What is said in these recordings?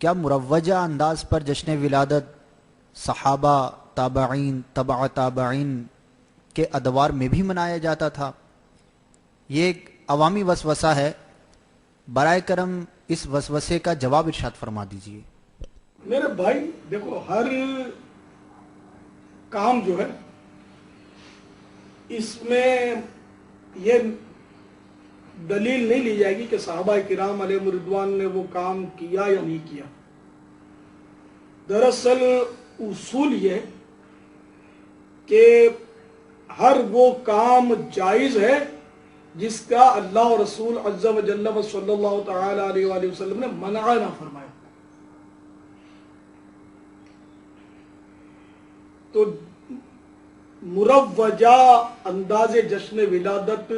کیا مروجہ انداز پر جشن ولادت صحابہ، تابعین، تبع تابعین کے ادوار میں بھی منایا جاتا تھا؟ یہ ایک عوامی وسوسہ ہے، برائے کرم اس وسوسے کا جواب ارشاد فرما دیجیے۔ میرے بھائی دیکھو، ہر کام جو ہے اس میں یہ دلیل نہیں لی جائے گی کہ صحابہ کرام علیہ رضوان نے وہ کام کیا یا نہیں کیا۔ دراصل اصول یہ کہ ہر وہ کام جائز ہے جس کا اللہ و رسول عز و جل و صلی اللہ تعالی علیہ وآلہ وسلم نے منع نہ فرمایا۔ تو مروجہ انداز جشن ولادت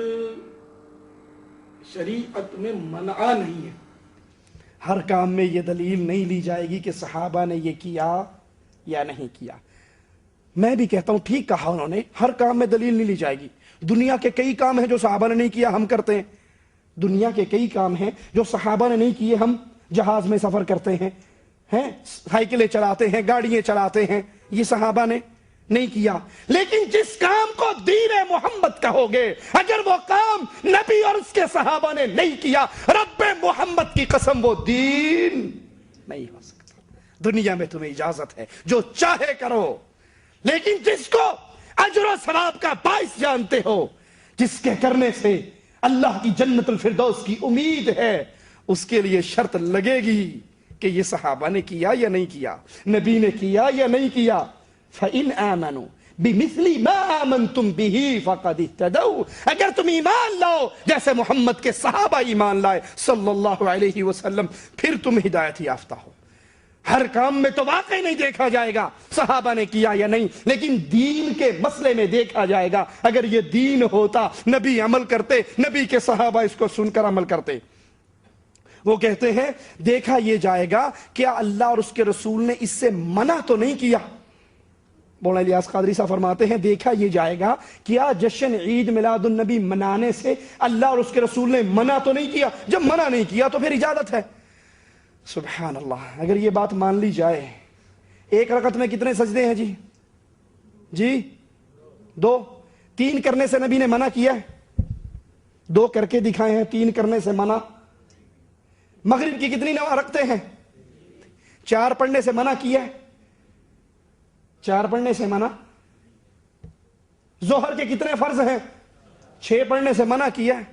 شریعت میں منع نہیں ہے۔ ہر کام میں یہ دلیل نہیں لی جائے گی کہ صحابہ نے یہ کیا یا نہیں کیا۔ میں بھی کہتا ہوں ٹھیک کہا انہوں نے، ہر کام میں دلیل نہیں لی جائے گی۔ دنیا کے کئی کام ہیں جو صحابہ نے نہیں کیا، ہم کرتے ہیں۔ دنیا کے کئی کام ہیں جو صحابہ نے نہیں کیے، ہم جہاز میں سفر کرتے ہیں، سائیکلیں چلاتے ہیں، گاڑیاں چلاتے ہیں، یہ صحابہ نے نہیں کیا۔ لیکن جس کام کو دین محمد کہو گے، اگر وہ کام نبی اور اس کے صحابہ نے نہیں کیا، رب محمد کی قسم وہ دین نہیں ہو سکتا۔ دنیا میں تمہیں اجازت ہے جو چاہے کرو، لیکن جس کو اجر و ثواب کا باعث جانتے ہو، جس کے کرنے سے اللہ کی جنت الفردوس کی امید ہے، اس کے لیے شرط لگے گی کہ یہ صحابہ نے کیا یا نہیں کیا، نبی نے کیا یا نہیں کیا۔ فَإِنْ آمَنُوا بِمِثْلِ مَا آمَنْتُمْ بِهِ فَقَدِ اهْتَدَوْا، اگر تم ایمان لاؤ جیسے محمد کے صحابہ ایمان لائے صلی اللہ علیہ وسلم، پھر تم ہدایت یافتہ ہو۔ ہر کام میں تو واقعی نہیں دیکھا جائے گا صحابہ نے کیا یا نہیں، لیکن دین کے مسئلے میں دیکھا جائے گا۔ اگر یہ دین ہوتا، نبی عمل کرتے، نبی کے صحابہ اس کو سن کر عمل کرتے۔ وہ کہتے ہیں دیکھا یہ جائے گا کیا اللہ اور اس کے رسول نے اس سے منع تو نہیں کیا۔ مولانا الیاس قادری صاحب فرماتے ہیں دیکھا یہ جائے گا کیا جشن عید میلاد النبی منانے سے اللہ اور اس کے رسول نے منع تو نہیں کیا۔ جب منع نہیں کیا تو پھر اجازت ہے۔ سبحان اللہ، اگر یہ بات مان لی جائے، ایک رکعت میں کتنے سجدے ہیں جی 2، 3 کرنے سے نبی نے منع کیا ہے، 2 کر کے دکھائے ہیں، 3 کرنے سے منع۔ مغرب کی کتنی نماز رکھتے ہیں؟ 4 پڑھنے سے منع کیا ہے، 4 پڑھنے سے منع۔ ظہر کے کتنے فرض ہیں؟ 6 پڑھنے سے منع کیا ہے۔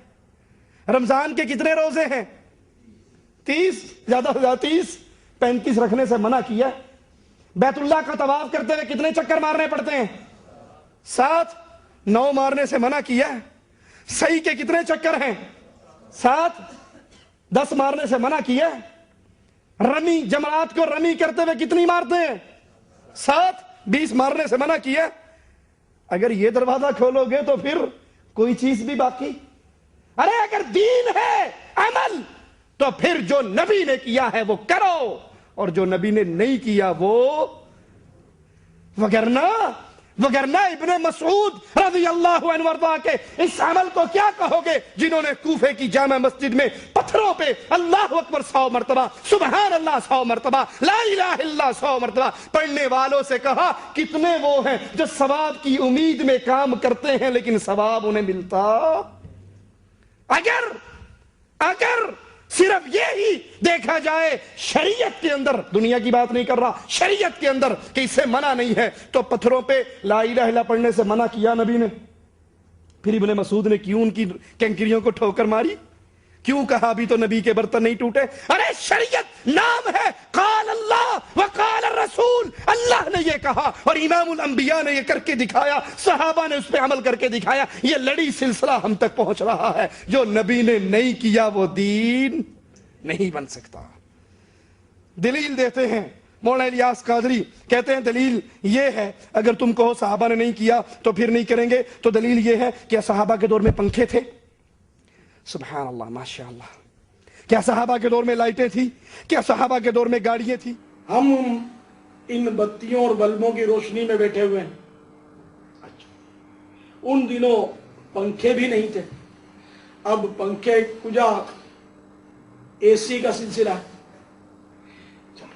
رمضان کے کتنے روزے ہیں؟ 30، زیادہ سے زیادہ 30، 35 رکھنے سے منع کیا ہے۔ بیت اللہ کا طواف کرتے ہوئے کتنے چکر مارنے پڑتے ہیں؟ 7، 9 مارنے سے منع کیا ہے۔ صحیح کے کتنے چکر ہیں؟ 7، 10 مارنے سے منع کیا ہے۔ رمی، جمرات کو رمی کرتے ہوئے کتنی مارتے ہیں؟ 7، 20 مارنے سے منع کیا۔ اگر یہ دروازہ کھولو گے تو پھر کوئی چیز بھی باقی؟ ارے اگر دین ہے عمل تو پھر جو نبی نے کیا ہے وہ کرو، اور جو نبی نے نہیں کیا وہ وگرنہ ابن مسعود رضی اللہ عنہ وارضا کے اس عمل کو کیا کہو گے جنہوں نے کوفے کی جامع مسجد میں پتھروں پہ اللہ اکبر 100 مرتبہ، سبحان اللہ 100 مرتبہ، لا الہ الا اللہ 100 مرتبہ پڑھنے والوں سے کہا کتنے وہ ہیں جو ثواب کی امید میں کام کرتے ہیں لیکن ثواب انہیں ملتا؟ اگر صرف یہی دیکھا جائے شریعت کے اندر، دنیا کی بات نہیں کر رہا، شریعت کے اندر کہ اس سے منع نہیں ہے، تو پتھروں پہ لا الہ الا پڑھنے سے منع کیا نبی نے؟ پھر ابن مسعود نے کیوں ان کی کنکریوں کو ٹھوکر ماری؟ کیوں کہا ابھی تو نبی کے برتن نہیں ٹوٹے؟ ارے شریعت نام ہے، قال اللہ وقال الرسول، اللہ نے یہ کہا اور امام الانبیاء نے یہ کر کے دکھایا، صحابہ نے اس پہ عمل کر کے دکھایا۔ یہ لڑی سلسلہ ہم تک پہنچ رہا ہے، جو نبی نے نہیں کیا وہ دین نہیں بن سکتا۔ دلیل دیتے ہیں مولانا الیاس قادری، کہتے ہیں دلیل یہ ہے اگر تم کہو صحابہ نے نہیں کیا تو پھر نہیں کریں گے، تو دلیل یہ ہے کہ صحابہ کے دور میں پنکھے تھے؟ سبحان اللہ، ماشاء اللہ۔ کیا صحابہ کے دور میں لائٹیں تھی؟ کیا صحابہ کے دور میں گاڑیاں تھی؟ ہم ان بتیوں اور بلبوں کی روشنی میں بیٹھے ہوئے ہیں۔ ان دنوں پنکھے بھی نہیں تھے، اب پنکھے کجا، اے سی کا سلسلہ ہے۔